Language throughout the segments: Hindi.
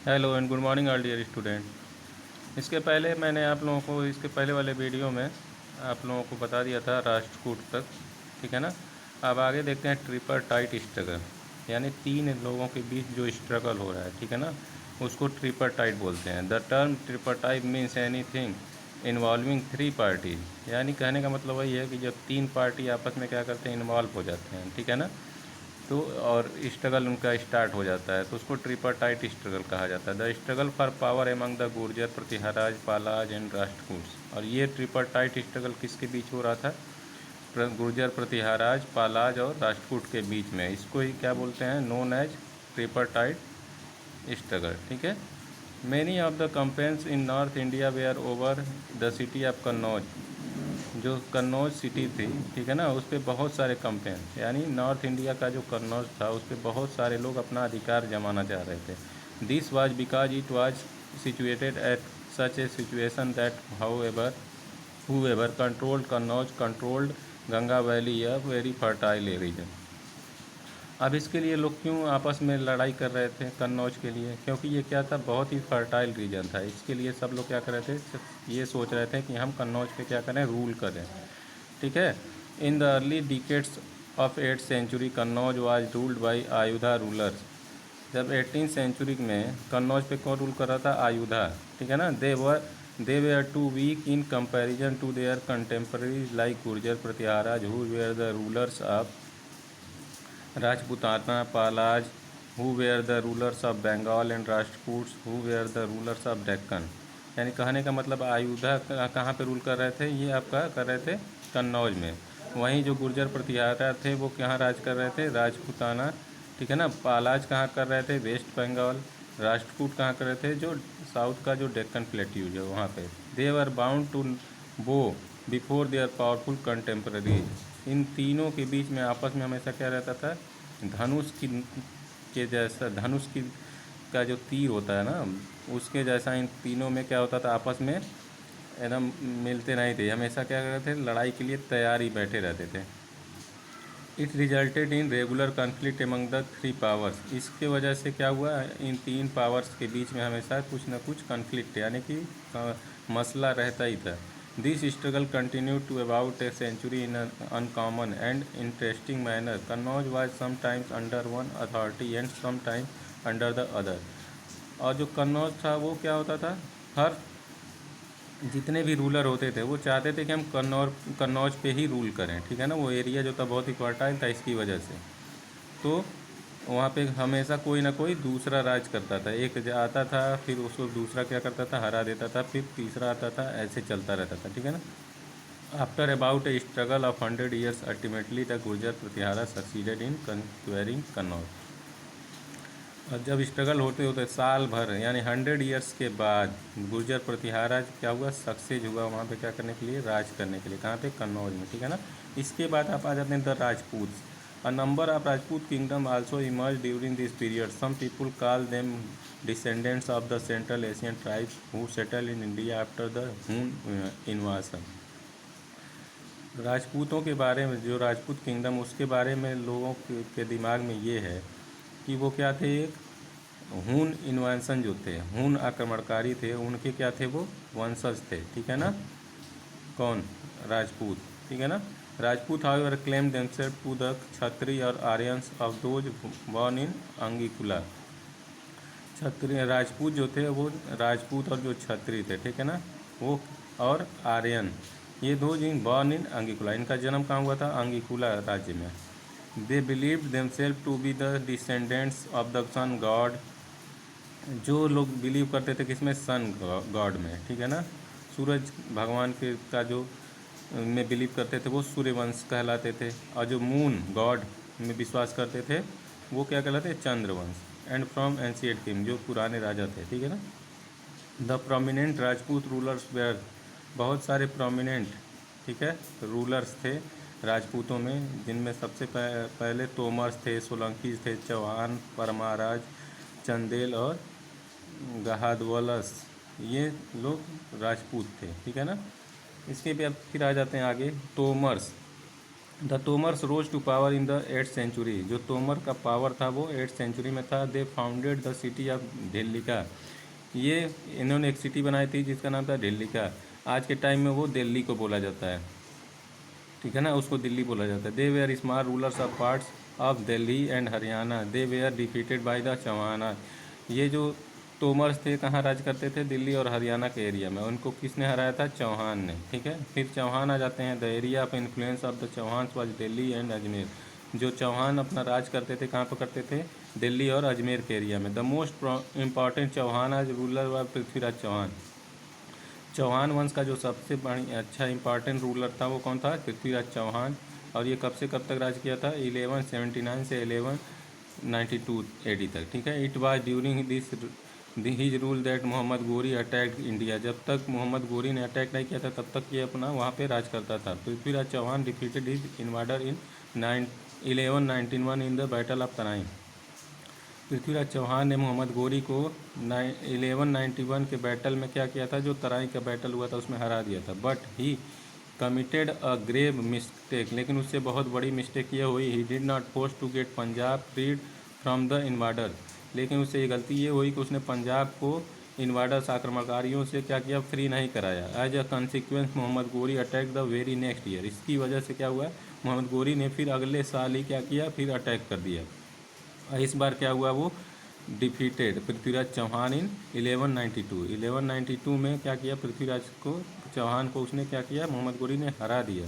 Hello and good morning all dear student. इसके पहले मैंने आप लोगों को इसके पहले वाले वीडियो में आप लोगों को बता दिया था राष्ट्रकूट तक, ठीक है ना। अब आगे देखते हैं ट्रिपर टाइट स्ट्रगल, यानी तीन लोगों के बीच जो स्ट्रगल हो रहा है, ठीक है ना, उसको ट्रिपर टाइट बोलते हैं। The term tripartite means anything involving three parties, यानी कहने का मतलब वही है कि जब तीन पार्टी आपस में क्या करते हैं, इन्वॉल्व हो जाते हैं, ठीक है ना। तो और स्ट्रगल उनका स्टार्ट हो जाता है तो उसको ट्रिपाटाइट स्ट्रगल कहा जाता है। The struggle for power among the Gurjara Pratiharas Palas and Rashtrakutas. और ये ट्रिपाटाइट स्ट्रगल किसके बीच हो रहा था? गुर्जर प्रतिहाराज पालाज और राष्ट्रकूट के बीच में। इसको ही क्या बोलते हैं? नोन एज ट्रिपाटाइट स्ट्रगल, ठीक है। Many of the campaigns in north India were over the city of Kannauj. जो कन्नौज सिटी थी, ठीक है ना, उस पर बहुत सारे कंपेन, यानी नॉर्थ इंडिया का जो कन्नौज था उस पर बहुत सारे लोग अपना अधिकार जमाना चाह रहे थे। This was because it was situated at such A situation that whoever controlled Kannauj controlled Ganga valley, a very fertile reason. अब इसके लिए लोग क्यों आपस में लड़ाई कर रहे थे कन्नौज के लिए? क्योंकि ये क्या था, बहुत ही फर्टाइल रीजन था। इसके लिए सब लोग क्या कर रहे थे, ये सोच रहे थे कि हम कन्नौज पे क्या करें, रूल करें, ठीक है। In the early decades of 8th century Kannauj was ruled by Ayudha rulers. जब 18th सेंचुरी में कन्नौज पे कौन रूल कर रहा था? आयुधा, ठीक है ना। They were too weak in comparison to their contemporaries like Gurjara Pratiharas who were the rulers of Rajputana, Palaj, who were the rulers of Bengal, and Rajputs, who were the rulers of Deccan। यानी कहने का मतलब आयुधा कहाँ पे रूल कर रहे थे? ये आपका कर रहे थे कन्नौज में। वहीं जो गुर्जर प्रतिहारा थे वो कहाँ राज कर रहे थे? राजपूताना, ठीक है ना। पालाज कहाँ कर रहे थे? वेस्ट बंगाल। राष्ट्रकूट कहाँ कर रहे थे? जो साउथ का जो डेक्कन प्लेट्यू जो वहाँ पे। दे वर बाउंड टू बो बिफोर देयर पावरफुल कंटेम्प्रेरी। इन तीनों के बीच में आपस में हमेशा क्या रहता था? धनुष की के जैसा, धनुष की का जो तीर होता है ना, उसके जैसा इन तीनों में क्या होता था, आपस में एकदम मिलते नहीं थे। हमेशा क्या करते थे? लड़ाई के लिए तैयार ही बैठे रहते थे। It resulted in regular conflict among the three powers. इसके वजह से क्या हुआ, इन तीन पावर्स के बीच में हमेशा कुछ न कुछ कॉन्फ्लिक्ट, यानी कि मसला रहता ही था। This struggle continue to about a century in uncommon and interesting manner. Kannauj was sometimes under one authority and sometimes under the other. और जो कन्नौज था वो क्या होता था, हर जितने भी रूलर होते थे वो चाहते थे कि हम कन्नौज पे ही रूल करें, ठीक है ना। वो एरिया जो था बहुत ही फर्टाइल था, इसकी वजह से तो वहाँ पे हमेशा कोई ना कोई दूसरा राज करता था। एक आता था, फिर उसको दूसरा क्या करता था, हरा देता था, फिर तीसरा आता था, ऐसे चलता रहता था, ठीक है ना। After about a struggle of 100 years ultimately the Gurjara Pratihara succeeded in conquering Kannauj. और जब स्ट्रगल होते होते साल भर, यानी 100 years के बाद गुर्जर प्रतिहारा क्या हुआ, सक्सेस हुआ वहाँ पे क्या करने के लिए, राज करने के लिए। कहाँ पे? कन्नौज में, ठीक है ना। इसके बाद आप आ जाते हैं the Rajput. A number of Rajput kingdom also emerge during this period. Some people call them descendants of the Central Asian tribes who settle in India after the Hun invasion. राजपूतों के बारे में, जो राजपूत किंगडम, उसके बारे में लोगों के दिमाग में ये है कि वो क्या थे, एक हून इन्वेंशन जो थे, हून आक्रमणकारी थे, उनके क्या थे, वो वंशज थे, ठीक है ना। कौन? राजपूत, ठीक है ना। Rajput however claim themselves to the Kshatriya और Aryans of those born in Agnikula. Kshatriya Rajput जो थे वो, राजपूत और जो क्षत्रिय थे, ठीक है ना, वो और आर्यन, ये दो जिन बॉर्न इन अंगिकुला, इनका जन्म कहाँ हुआ था? अंगिकुला राज्य में। They believe themselves to be the descendants of the sun god. जो लोग बिलीव करते थे किसमें? सन गॉड में, ठीक है ना। सूरज भगवान के का जो में बिलीव करते थे वो सूर्यवंश कहलाते थे। और जो मून गॉड में विश्वास करते थे वो क्या कहलाते? Chandravansh. And from ancient king, जो पुराने राजा थे, ठीक है ना। The prominent Rajput rulers were, बहुत सारे प्रोमिनेंट, ठीक है, रूलर्स थे राजपूतों में, जिनमें सबसे पहले तोमर्स थे, सोलंकीज थे, चौहान, परमाराज, चंदेल और गहादवलस, ये लोग राजपूत थे, ठीक है ना। इसके भी अब फिर आ जाते हैं आगे, Tomars. The Tomars rose to power in the 8th century. जो तोमर का पावर था वो 8th सेंचुरी में था। They founded the city of Delhi का। ये इन्होंने एक सिटी बनाई थी जिसका नाम था दिल्ली का। आज के टाइम में वो दिल्ली को बोला जाता है, ठीक है ना, उसको दिल्ली बोला जाता है। They were small rulers of parts of Delhi and Haryana. They were defeated by the Chauhanas. ये जो तोमर्स थे कहाँ राज करते थे? दिल्ली और हरियाणा के एरिया में। उनको किसने हराया था? चौहान ने, ठीक है। फिर चौहान आ जाते हैं। The area of influence of the Chauhan was Delhi and Ajmer. जो चौहान अपना राज करते थे कहाँ पर करते थे? दिल्ली और अजमेर के एरिया में। द मोस्ट इम्पॉर्टेंट चौहान आज रूलर व पृथ्वीराज चौहान। चौहान वंश का जो सबसे बड़ी अच्छा इंपॉर्टेंट रूलर था वो कौन था? पृथ्वीराज चौहान। और ये कब से कब तक राज किया था? 1179 से 1192 AD तक, ठीक है। It was during this his rule that Mohammad Ghori attacked India. जब तक मोहम्मद गोरी ने अटैक नहीं किया था तब तक ये अपना वहाँ पे राज करता था। Prithviraj Chauhan defeated his invader in 1191 in the battle of Tarain. Prithviraj Chauhan ने मोहम्मद गोरी को 1191 के बैटल में क्या किया था? जो तराई का बैटल हुआ था उसमें हरा दिया था। But he committed a grave mistake. लेकिन उससे बहुत बड़ी मिस्टेक ये हुई, he did not force to get Punjab freed from the invader. लेकिन उससे ये गलती ये हुई कि उसने पंजाब को इन्वाडर्स आक्रमणकारियों से क्या किया? फ्री नहीं कराया। As a consequence Mohammad Ghori attack the very next year. इसकी वजह से क्या हुआ? मोहम्मद गोरी ने फिर अगले साल ही क्या किया? फिर अटैक कर दिया। इस बार क्या हुआ? वो डिफीटेड पृथ्वीराज चौहान इन 1192। 1192 में क्या किया? पृथ्वीराज को चौहान को उसने क्या किया? मोहम्मद गोरी ने हरा दिया।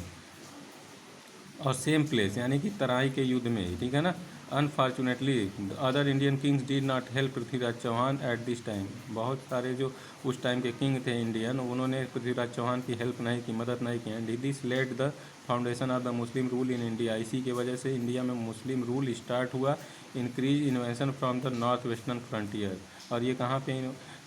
और सेम प्लेस यानी कि तराई के युद्ध में, ठीक है ना। Unfortunately other Indian kings did not help Prithviraj Chauhan at this time. बहुत सारे जो उस टाइम के किंग थे इंडियन, उन्होंने पृथ्वीराज चौहान की हेल्प नहीं की, मदद नहीं की। And this led the foundation of the Muslim rule in India. इसी की वजह से इंडिया में मुस्लिम रूल स्टार्ट हुआ। Increase invention from the north western frontier. और ये कहाँ पे?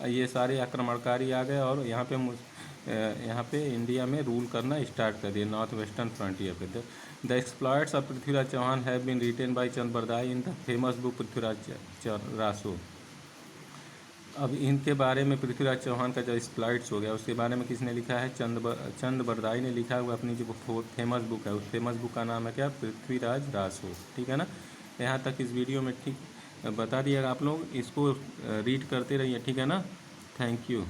ये सारे आक्रमणकारी आ गए और यहाँ पे इंडिया में रूल करना स्टार्ट कर दिया नॉर्थ वेस्टर्न फ्रंटियर पे। The exploits of Prithviraj Chauhan have been written by Chand Bardai in the famous book Prithviraj Raso. अब इनके बारे में पृथ्वीराज चौहान का जो एक्सप्लॉयट्स हो गया उसके बारे में किसने लिखा है? चंद बरदाई ने लिखा हुआ अपनी जो फेमस बुक है। उस फेमस बुक का नाम है क्या? पृथ्वीराज रासो, ठीक है ना। यहाँ तक इस वीडियो में ठीक बता दिया आप लोग, इसको रीड करते रहिए, ठीक है ना। Thank you.